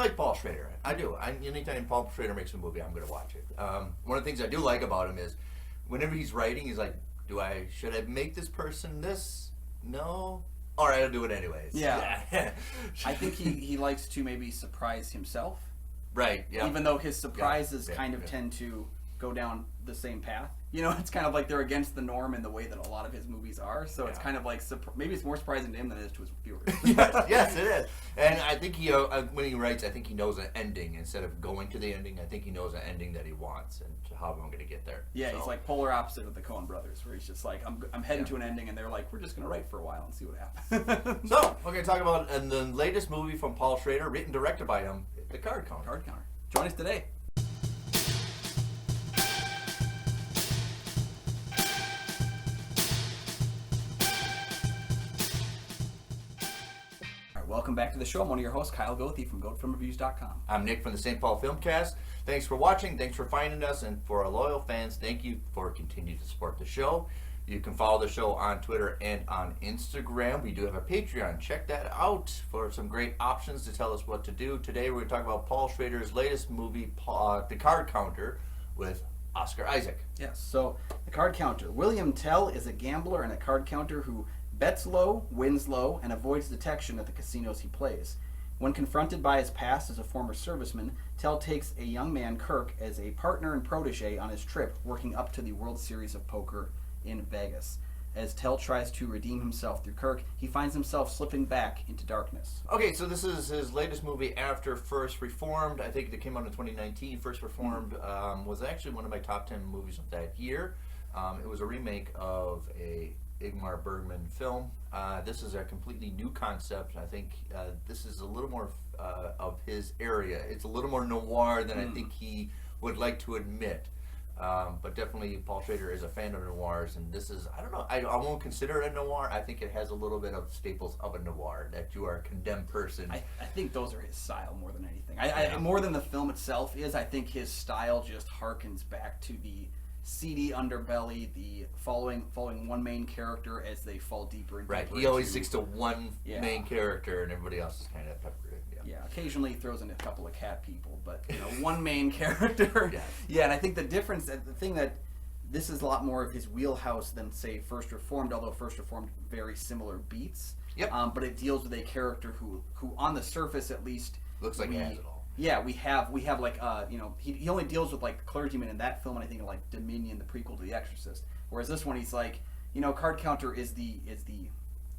like Paul Schrader. I do. Anytime Paul Schrader makes a movie, I'm going to watch it. One of the things I do like about him is whenever he's writing, he's like, should I make this person this? No? All right, I'll do it anyways. Yeah. I think he likes to maybe surprise himself. Right, yeah. Even though his surprises kind of tend to go down the same path. It's kind of like they're against the norm in the way that a lot of his movies are. So it's kind of like, maybe it's more surprising to him than it is to his viewers. yes, it is. And I think when he writes, I think he knows an ending. Instead of going to the ending, I think he knows an ending that he wants and how I'm going to get there. Yeah, so. He's like polar opposite of the Coen brothers, where he's just like, I'm heading to an ending, and they're like, we're just going to write for a while and see what happens. So, we're going to talk about the latest movie from Paul Schrader, written and directed by him, The Card Counter. Card Counter. Join us today. Welcome back to the show. I'm one of your hosts, Kyle Goethe from GoatFilmReviews.com. I'm Nick from the St. Paul Filmcast. Thanks for watching. Thanks for finding us. And for our loyal fans, thank you for continuing to support the show. You can follow the show on Twitter and on Instagram. We do have a Patreon. Check that out for some great options to tell us what to do. Today we're going to talk about Paul Schrader's latest movie, The Card Counter, with Oscar Isaac. Yes, so The Card Counter. William Tell is a gambler and a card counter who bets low, wins low, and avoids detection at the casinos he plays. When confronted by his past as a former serviceman, Tell takes a young man, Kirk, as a partner and protege on his trip, working up to the World Series of Poker in Vegas. As Tell tries to redeem himself through Kirk, he finds himself slipping back into darkness. Okay, so this is his latest movie after First Reformed. I think it came out in 2019. First Reformed was actually one of my top 10 movies of that year. It was a remake of a Ingmar Bergman film. This is a completely new concept. I think this is a little more of his area. It's a little more noir than I think he would like to admit. But definitely Paul Schrader is a fan of noirs, and this is, I don't know, I won't consider it a noir. I think it has a little bit of staples of a noir, that you are a condemned person. I think those are his style more than anything. More than the film itself is, I think his style just harkens back to the seedy underbelly, the following one main character as they fall deeper and deeper. Right, he always sticks to one main character, and everybody else is kind of peppered. Yeah, occasionally he throws in a couple of cat people, but one main character. Yeah, and I think the difference, the thing that this is a lot more of his wheelhouse than, say, First Reformed, although First Reformed very similar beats. Yep. But it deals with a character who on the surface at least looks like he has it all. Yeah, we have like he only deals with like clergymen in that film, and I think like Dominion, the prequel to The Exorcist. Whereas this one, he's like, card counter is the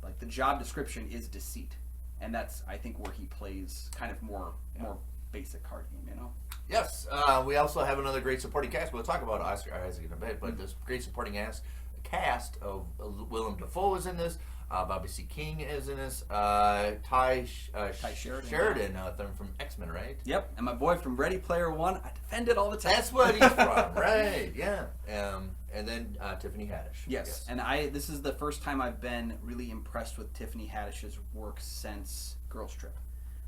like the job description is deceit. And that's, I think, where he plays kind of more basic card game, Yes. We also have another great supporting cast. We'll talk about Oscar Isaac in a bit, but this great supporting cast of Willem Dafoe is in this. Bobby C. King is in this. Ty Sheridan from X-Men, right? Yep. And my boy from Ready Player One. I defend it all the time. That's what he's from, right? Yeah. And then Tiffany Haddish. Yes. And this is the first time I've been really impressed with Tiffany Haddish's work since Girls Trip.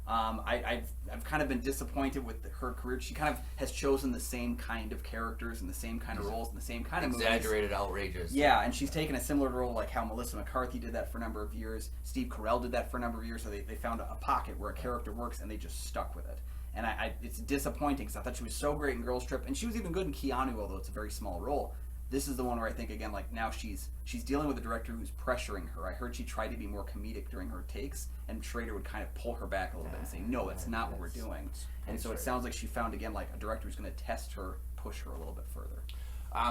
I've kind of been disappointed with her career. She kind of has chosen the same kind of characters and the same kind of roles and the same kind of movies. Exaggerated, outrageous. Yeah, and she's taken a similar role like how Melissa McCarthy did that for a number of years. Steve Carell did that for a number of years. So they found a pocket where a character works and they just stuck with it. And it's disappointing because I thought she was so great in Girls Trip, and she was even good in Keanu, although it's a very small role. This is the one where I think, again, like now she's dealing with a director who's pressuring her. I heard she tried to be more comedic during her takes, and Schrader would kind of pull her back a little bit and say, no, that's not what we're doing. And so it sounds like she found, again, like a director who's going to test her, push her a little bit further.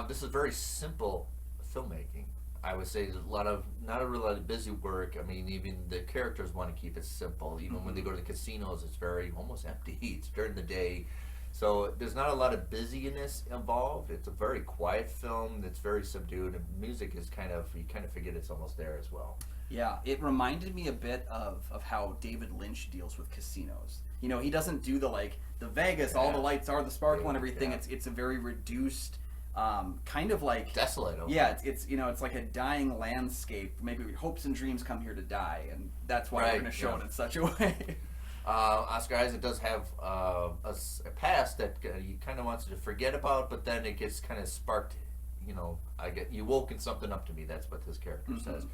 This is very simple filmmaking. I would say there's not a lot of busy work. I mean, even the characters want to keep it simple. Even when they go to the casinos, it's very almost empty. It's during the day. So there's not a lot of busyness involved. It's a very quiet film that's very subdued, and music is you kind of forget it's almost there as well. Yeah, it reminded me a bit of how David Lynch deals with casinos. He doesn't do the Vegas, all the lights are the sparkle and everything. Yeah. It's a very reduced, kind of like desolate. Yeah, it's it's like a dying landscape. Maybe hopes and dreams come here to die, and that's why we're going to show it in such a way. Oscar Isaac does have a past that he kind of wants to forget about, but then it gets kind of sparked. You woken something up to me. That's what this character says.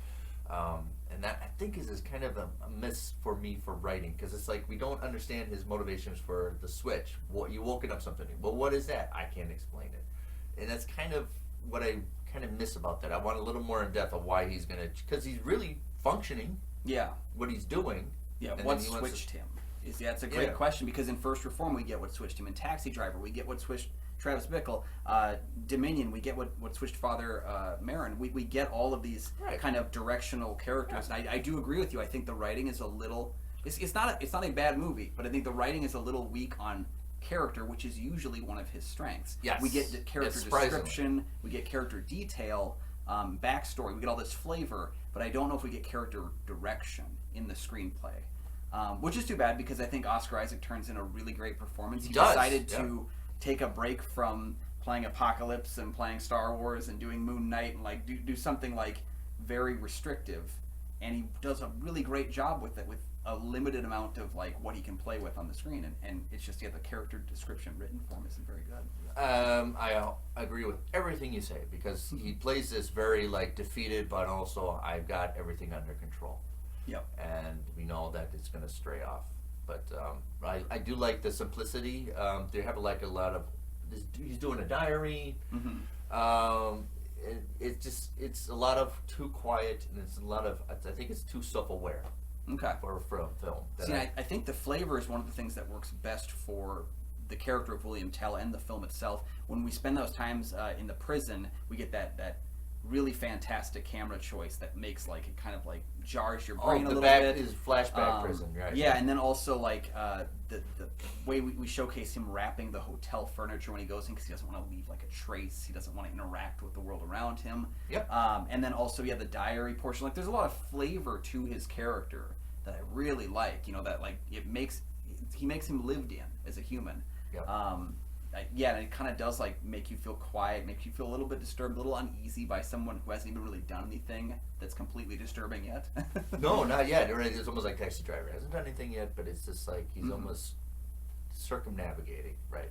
And that, I think, is kind of a miss for me for writing, because it's like we don't understand his motivations for the switch. What, you woken up something new. Well, what is that? I can't explain it. And that's kind of what I kind of miss about that. I want a little more in depth of why he's going to, because he's really functioning. Yeah. What he's doing. Yeah. And What then he wants switched him? That's a great question, because in First Reform we get what switched him. In Taxi Driver we get what switched Travis Bickle. Dominion, we get what switched Father Marin. We get all of these kind of directional characters, and I do agree with you. I think the writing is a little. It's not a bad movie, but I think the writing is a little weak on character, which is usually one of his strengths. Yes. We get the character description, we get character detail, backstory, we get all this flavor, but I don't know if we get character direction in the screenplay. Which is too bad, because I think Oscar Isaac turns in a really great performance. He decided to take a break from playing Apocalypse and playing Star Wars and doing Moon Knight and like do something like very restrictive, and he does a really great job with it, with a limited amount of like what he can play with on the screen, and it's just the character description written form isn't very good. I agree with everything you say, because he plays this very like defeated, but also I've got everything under control. Yep. And we know that it's going to stray off. But I do like the simplicity. They have like a lot of. He's doing a diary. Mm-hmm. It's a lot of too quiet, and it's a lot of. I think it's too self-aware. Okay. For a film. See, I think the flavor is one of the things that works best for the character of William Tell and the film itself. When we spend those times in the prison, we get that really fantastic camera choice that makes like it kind of like jars your brain a little bit. Is flashback prison, right? Yeah, and then also like the way we showcase him wrapping the hotel furniture when he goes in, because he doesn't want to leave like a trace. He doesn't want to interact with the world around him. Yep. And then also the diary portion. Like there's a lot of flavor to his character that I really like. You know, that like he makes him lived in as a human. Yep. And it kind of does like make you feel quiet, makes you feel a little bit disturbed, a little uneasy by someone who hasn't even really done anything that's completely disturbing yet. No, not yet. It's almost like Taxi Driver. He hasn't done anything yet, but it's just like he's almost circumnavigating, right?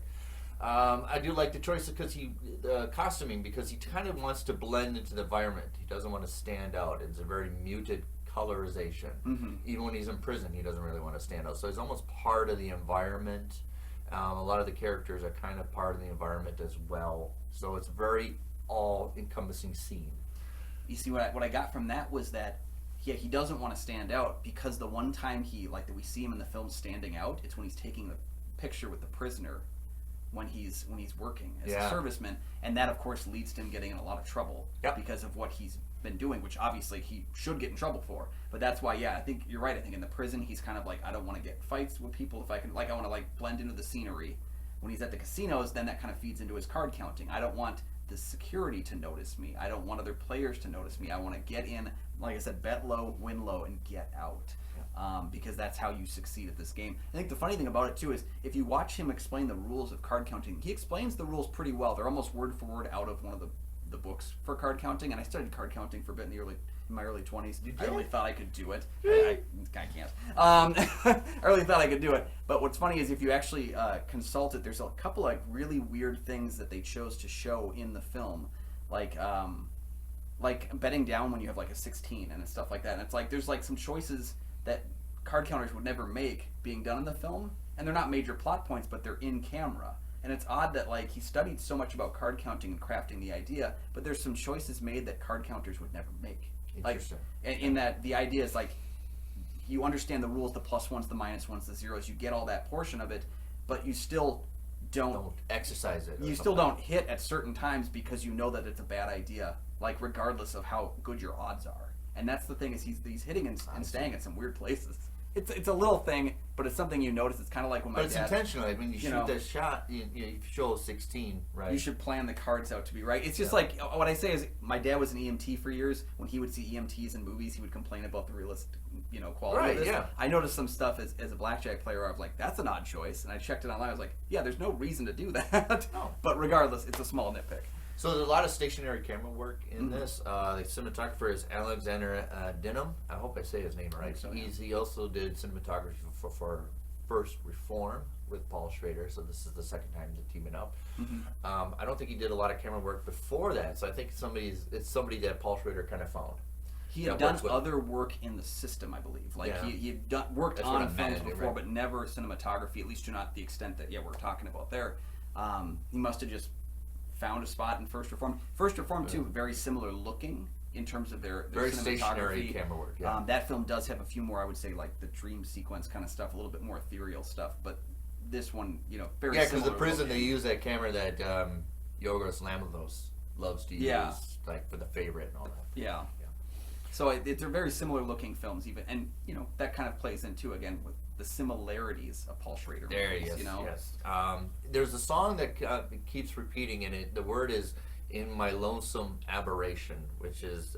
I do like the choice because the costuming, because he kind of wants to blend into the environment. He doesn't want to stand out. It's a very muted colorization. Mm-hmm. Even when he's in prison, he doesn't really want to stand out. So he's almost part of the environment. A lot of the characters are kind of part of the environment as well. So it's a very all-encompassing scene. You see, what I got from that was that he doesn't want to stand out, because the one time that we see him in the film standing out, it's when he's taking the picture with the prisoner when he's working as a serviceman, and that of course leads to him getting in a lot of trouble because of what he's been doing, which obviously he should get in trouble for. But that's why, I think you're right. I think in the prison he's kind of like, I don't want to get fights with people if I can. Like I want to like blend into the scenery. When he's at the casinos, then that kind of feeds into his card counting. I don't want the security to notice me. I don't want other players to notice me. I want to get in, like I said, bet low, win low, and get out. Because that's how you succeed at this game. I think the funny thing about it too is if you watch him explain the rules of card counting, he explains the rules pretty well. They're almost word for word out of one of the books for card counting, and I studied card counting for a bit in my early 20s. I really thought I could do it. I can't. I really thought I could do it. But what's funny is if you actually consult it, there's a couple of really weird things that they chose to show in the film, like betting down when you have like a 16 and stuff like that. And it's like there's like some choices that card counters would never make being done in the film, and they're not major plot points, but they're in camera. And it's odd that like he studied so much about card counting and crafting the idea, but there's some choices made that card counters would never make. Interesting. Like in that the idea is like you understand the rules, the plus ones, the minus ones, the zeros, you get all that portion of it, but you still don't exercise it. You still don't hit at certain times because you know that it's a bad idea, like regardless of how good your odds are. And that's the thing is he's hitting and staying at some weird places. It's a little thing, but it's something you notice. It's kind of like when my dad... But it's intentional. Like when you shoot that shot, you show 16, right? You should plan the cards out to be right. It's just like, what I say is, my dad was an EMT for years. When he would see EMTs in movies, he would complain about the realistic, quality of this. Yeah. I noticed some stuff as a blackjack player where I was like, that's an odd choice. And I checked it online. I was like, yeah, there's no reason to do that. No. But regardless, it's a small nitpick. So there's a lot of stationary camera work in this. The cinematographer is Alexander Denham. I hope I say his name right. He also did cinematography for First Reform with Paul Schrader. So this is the second time they're teaming up. I don't think he did a lot of camera work before that. So I think it's somebody that Paul Schrader kind of found. He had done other work in the system, I believe. Like he had worked on films before, but never cinematography. At least to not the extent that we're talking about there. He must have just found a spot in First Reformed. First Reformed too, very similar looking in terms of their very cinematography. stationary camera work. Yeah. That film does have a few more, I would say, like the dream sequence kind of stuff, a little bit more ethereal stuff. But this one, very similar. Because the prison they use that camera that Yorgos Lanthimos loves to use, like for The Favorite and all that. Yeah. So they're very similar looking films, even, and that kind of plays into again with the similarities of Paul Schrader. Yes. There's a song that keeps repeating in it. The word is "In My Lonesome Aberration," which is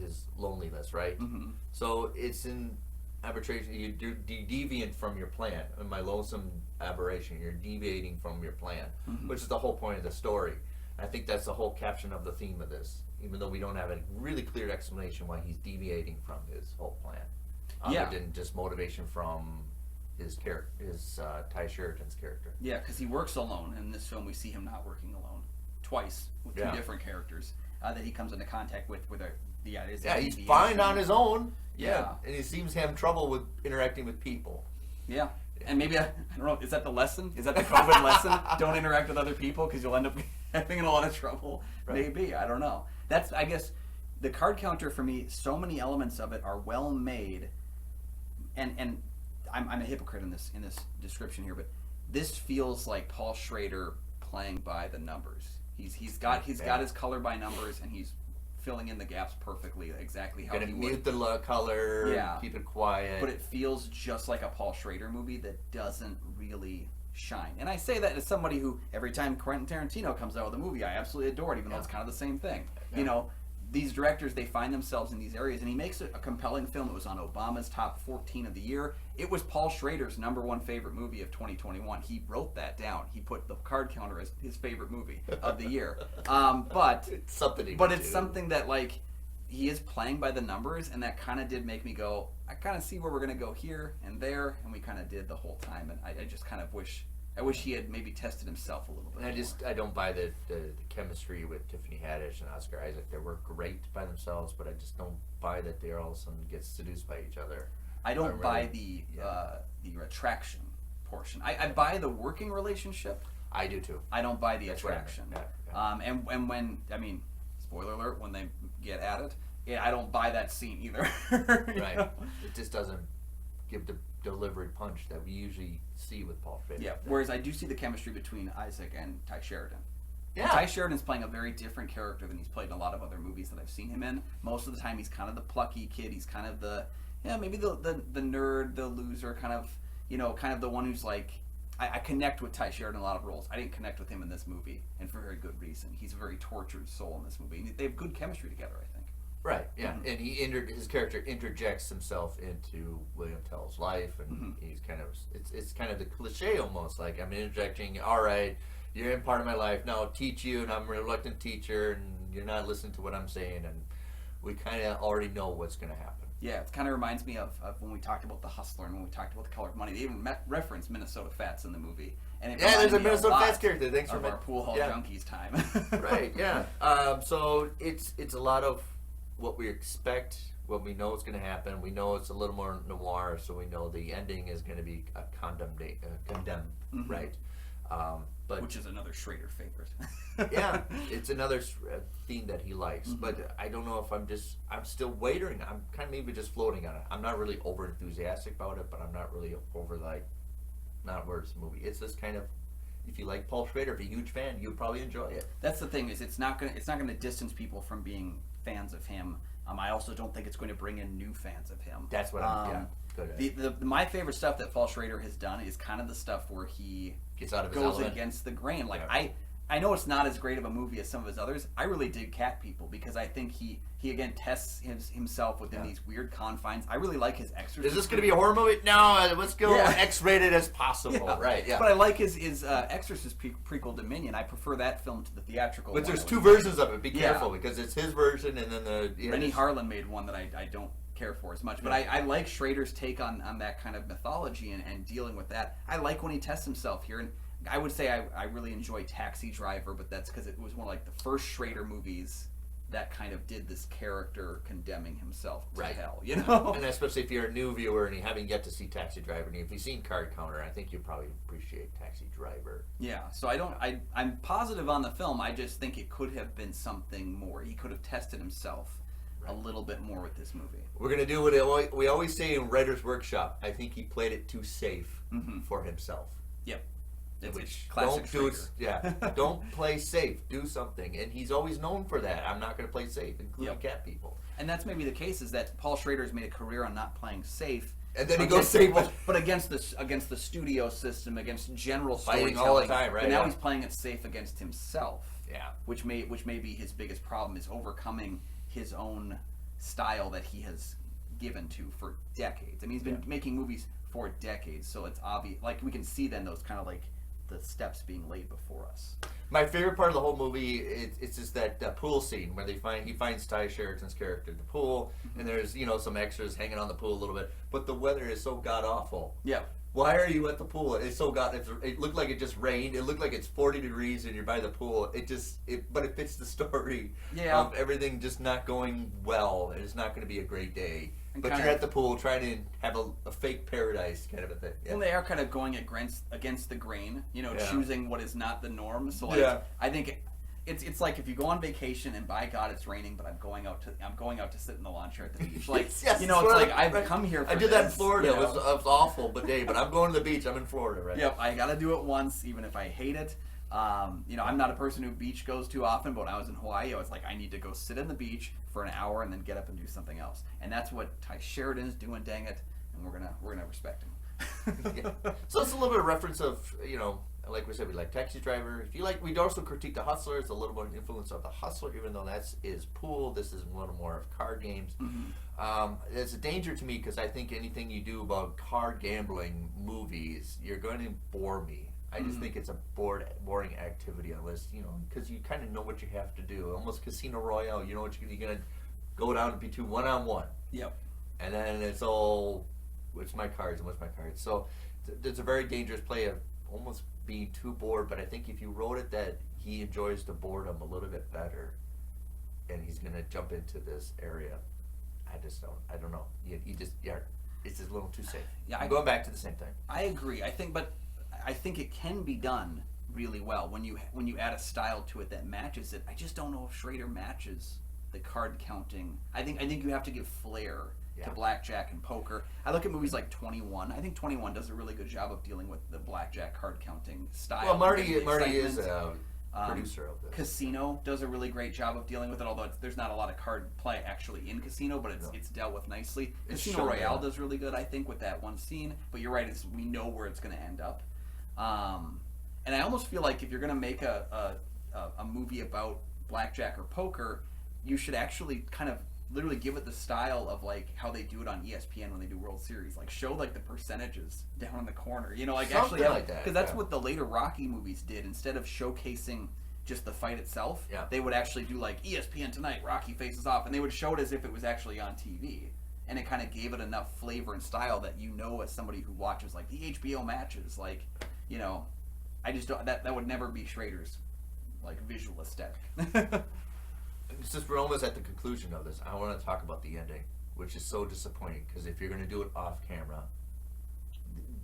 his loneliness, right? Mm-hmm. So it's in arbitration. You're deviant from your plan. In my lonesome aberration, you're deviating from your plan, which is the whole point of the story. I think that's the whole caption of the theme of this, even though we don't have a really clear explanation why he's deviating from his whole plan. Other than just motivation from his character, Ty Sheridan's character. Yeah, because he works alone. In this film, we see him not working alone twice with two different characters that he comes into contact with. He's fine on his own. Yeah, and he seems to have trouble with interacting with people. Yeah. And maybe, I don't know, is that the lesson? Is that the COVID lesson? Don't interact with other people because you'll end up having in a lot of trouble. Right. Maybe, I don't know. That's, I guess, the card counter for me, so many elements of it are well made. And I'm a hypocrite in this description here, but this feels like Paul Schrader playing by the numbers. He's got his color by numbers, and he's filling in the gaps perfectly, exactly how he would. Mute the color, keep it quiet. But it feels just like a Paul Schrader movie that doesn't really shine. And I say that as somebody who, every time Quentin Tarantino comes out with a movie, I absolutely adore it, even though it's kind of the same thing. Yeah. These directors, they find themselves in these areas, and he makes a compelling film. It was on Obama's top 14 of the year. It was Paul Schrader's #1 favorite movie of 2021. He wrote that down. He put the card counter as his favorite movie of the year. But it's something. Something that he is playing by the numbers, and that kind of did make me go, I kind of see where we're going to go here and there, and we kind of did the whole time. And I just kind of wish he had maybe tested himself a little bit. And I don't buy the chemistry with Tiffany Haddish and Oscar Isaac. They work great by themselves, but I just don't buy that they all of a sudden get seduced by each other. I don't buy the attraction portion. I buy the working relationship. I do too. I don't buy the attraction. And when, spoiler alert, when they get at it, I don't buy that scene either. Right. It just doesn't give the delivery punch that we usually see with Paul Schrader. Yeah, whereas I do see the chemistry between Isaac and Ty Sheridan. Yeah. And Ty Sheridan's playing a very different character than he's played in a lot of other movies that I've seen him in. Most of the time he's kind of the plucky kid, he's kind of the maybe the nerd, the loser, kind of the one who's like, I connect with Ty Sheridan in a lot of roles. I didn't connect with him in this movie, and for very good reason. He's a very tortured soul in this movie. And they have good chemistry together, I think. Right, yeah, and his character interjects himself into William Tell's life, and he's kind of, it's kind of the cliche almost, like, I'm interjecting, all right, you're in part of my life, now I'll teach you, and I'm a reluctant teacher, and you're not listening to what I'm saying, and we kind of already know what's going to happen. Yeah, it kind of reminds me of when we talked about The Hustler and when we talked about The Color of Money. They even referenced Minnesota Fats in the movie. And there's a Minnesota Fats character. Thanks for our pool hall junkies time. Right, yeah. So it's a lot of what we expect, what we know is going to happen. We know it's a little more noir, so we know the ending is going to be condemned, right? But which is another Schrader favorite. Yeah, it's another theme that he likes. But I don't know if I'm still waiting. I'm kind of maybe just floating on it. I'm not really over enthusiastic about it, but I'm not really over not worse movie. It's this kind of, if you like Paul Schrader, if you're a huge fan, you'll probably enjoy it. That's the thing, is it's not gonna distance people from being fans of him. I also don't think it's going to bring in new fans of him. That's what my favorite stuff that Paul Schrader has done is kind of the stuff where he gets out of his goes element. Against the grain. Like I know it's not as great of a movie as some of his others. I really dig Cat People because I think he again tests himself within these weird confines. I really like his Exorcist. Is this going to be a horror movie? No, let's go X-rated as possible. Yeah. Right, yeah. But I like his Exorcist prequel Dominion. I prefer that film to the theatrical But one. there's two versions of it. Be careful because it's his version and then Rennie Harlan made one that I don't care for as much. But I like Schrader's take on that kind of mythology and dealing with that. I like when he tests himself here. And I would say I really enjoy Taxi Driver, but that's because it was one of the first Schrader movies that kind of did this character condemning himself to Right. hell, you know? And especially if you're a new viewer and you haven't yet to see Taxi Driver, and if you've seen Card Counter, I think you probably appreciate Taxi Driver. Yeah, so I'm positive on the film. I just think it could have been something more. He could have tested himself a little bit more with this movie. We're going to do what we always say in Writer's Workshop. I think he played it too safe for himself. Yep. It's Which a classic don't do Schrader. it. Yeah, don't play safe. Do something, and he's always known for that. I'm not going to play safe, including cat people. And that's maybe the case, is that Paul Schrader's made a career on not playing safe, And then he goes safe, but against the studio system, against general Fighting storytelling. all the time, right? But now Yeah. he's playing it safe against himself. Yeah. Which may be his biggest problem, is overcoming his own style that he has given to for decades. I mean, he's been making movies for decades, so it's obvious. Like, we can see then those kind of like the steps being laid before us. My favorite part of the whole movie, it's just that pool scene where he finds Ty Sheridan's character in the pool, and there's some extras hanging on the pool a little bit, but the weather is so god awful. Yeah. Why are you at the pool? It's so it looked like it just rained. It looked like it's 40 degrees and you're by the pool. But it fits the story of everything just not going well, and it's not going to be a great day. But you're at the pool trying to have a fake paradise kind of a thing. Yeah. Well, they are kind of going against the grain, choosing what is not the norm. So I think it's like if you go on vacation and by God it's raining, but I'm going out to sit in the lawn chair at the beach. Like yes, it's like I've come here for I did that in this, Florida. It was awful, but but I'm going to the beach. I'm in Florida, right? Yep, I got to do it once, even if I hate it. I'm not a person who beach goes too often, but when I was in Hawaii, I was like, I need to go sit on the beach for an hour and then get up and do something else. And that's what Ty Sheridan's doing, dang it, and we're gonna respect him. Yeah. So it's a little bit of reference of, like we said, we like Taxi Driver. If you like, we'd also critique The Hustler. It's a little more influence of The Hustler, even though is pool. This is a little more of card games. It's a danger to me because I think anything you do about card gambling movies, you're going to bore me. I just think it's a boring activity unless, because you kind of know what you have to do. Almost Casino Royale, you know what you're going to go down and be two one-on-one. Yep. And then it's all, what's my cards and what's my cards. So there's a very dangerous play of almost being too bored, but I think if you wrote it that he enjoys the boredom a little bit better and he's going to jump into this area, I don't know. It's just a little too safe. Yeah, I'm going back to the same thing. I agree. I think it can be done really well when you add a style to it that matches it. I just don't know if Schrader matches the card counting. I think you have to give flair to blackjack and poker. I look at movies like 21. I think 21 does a really good job of dealing with the blackjack card counting style. Well, Marty is a producer of this. Casino does a really great job of dealing with it, although there's not a lot of card play actually in Casino, but it's dealt with nicely. Casino Royale does really good, I think, with that one scene. But you're right, we know where it's going to end up. And I almost feel like if you're going to make a movie about blackjack or poker, you should actually kind of literally give it the style of like how they do it on ESPN when they do World Series. Like show like the percentages down in the corner. Like something actually have, like that. Because that's what the later Rocky movies did. Instead of showcasing just the fight itself, they would actually do like ESPN Tonight, Rocky faces off, and they would show it as if it was actually on TV. And it kind of gave it enough flavor and style that as somebody who watches like the HBO matches, like, I just don't, that would never be Schrader's like visual aesthetic. Since we're almost at the conclusion of this, I want to talk about the ending, which is so disappointing because if you're going to do it off camera,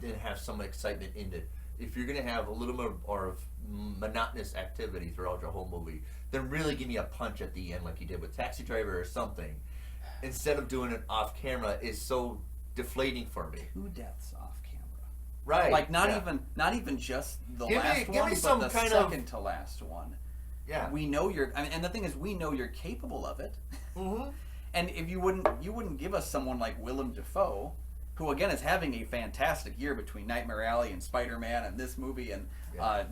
then have some excitement in it. If you're going to have a little more of monotonous activity throughout your whole movie, then really give me a punch at the end like you did with Taxi Driver or something. Instead of doing it off camera is so deflating for me. 2 deaths off camera. Right. Like not even just the last one, but the second to last one. Yeah. We know and the thing is, we know you're capable of it. Mm-hmm. And if you wouldn't give us someone like Willem Dafoe, who again is having a fantastic year between Nightmare Alley and Spider-Man and this movie and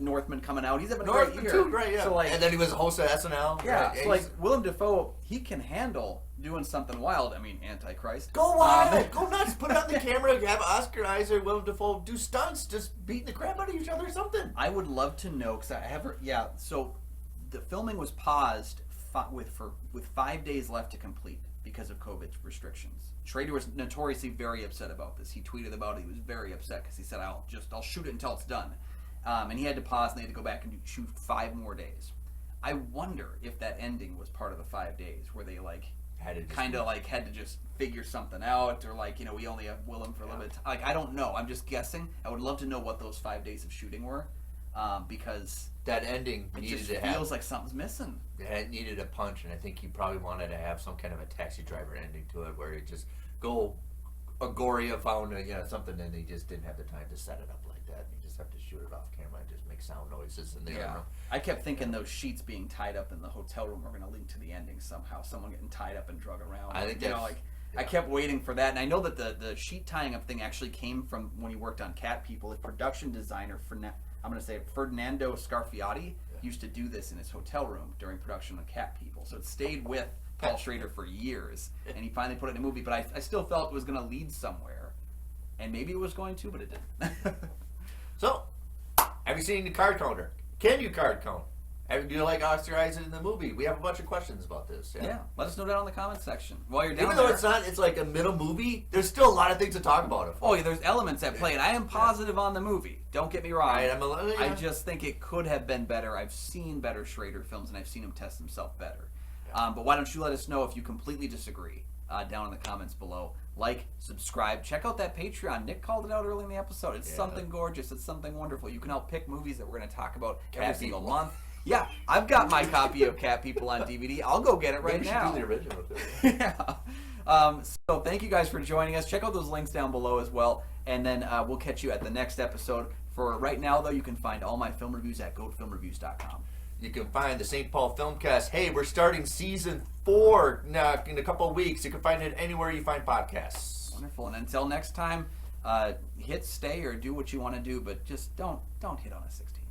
Northman coming out. He's having a great year. Too, right, yeah. So and then he was a host of SNL. Yeah. Right? So like Willem Dafoe, he can handle doing something wild. I mean, Antichrist. Go wild, go nuts, put it on the camera, have Oscar Isaac, Willem Dafoe do stunts, just beating the crap out of each other or something. I would love to know, because I have so the filming was paused with 5 days left to complete because of COVID restrictions. Schrader was notoriously very upset about this. He tweeted about it. He was very upset because he said, I'll shoot it until it's done. And he had to pause and they had to go back and shoot 5 more days. I wonder if that ending was part of the 5 days where they like Had to just kind of like had to just figure something out, or like, you know, we only have Willem for a little bit. Like, I don't know. I'm just guessing. I would love to know what those 5 days of shooting were, because that ending it needed just to feels have. like something's missing. It needed a punch, and I think he probably wanted to have some kind of a Taxi Driver ending to it, where he just go Agoria found something, and he just didn't have the time to set it up like that. And you just have to shoot it off camera and just make sound noises in the other room. I kept thinking those sheets being tied up in the hotel room are going to link to the ending somehow. Someone getting tied up and drug around. I think you know, that's- like I kept waiting for that, and I know that the sheet tying up thing actually came from when he worked on Cat People. His production designer, I'm going to say Ferdinando Scarfiotti, used to do this in his hotel room during production of Cat People. So it stayed with Paul Schrader for years, and he finally put it in a movie. But I still felt it was going to lead somewhere, and maybe it was going to, but it didn't. So, have you seen the card counter? Can you card count? Do you like Oscar Isaac in the movie? We have a bunch of questions about this. Yeah, let us know down in the comments section. While you're down Even though there, it's like a middle movie, there's still a lot of things to talk about it. oh, yeah, there's elements at play, and I am positive on the movie. Don't get me wrong. Right, I just think it could have been better. I've seen better Schrader films, and I've seen him test himself better. But why don't you let us know if you completely disagree down in the comments below. Like, subscribe, check out that Patreon. Nick called it out early in the episode. It's something gorgeous. It's something wonderful. You can help pick movies that we're going to talk about every single month. Yeah, I've got my copy of Cat People on DVD. I'll go get it right Maybe now. We should do the original too. Yeah. So thank you guys for joining us. Check out those links down below as well. And then we'll catch you at the next episode. For right now, though, you can find all my film reviews at goatfilmreviews.com. You can find the St. Paul Filmcast. Hey, we're starting season 4 in a couple of weeks. You can find it anywhere you find podcasts. Wonderful. And until next time, hit stay or do what you want to do, but just don't hit on a 16.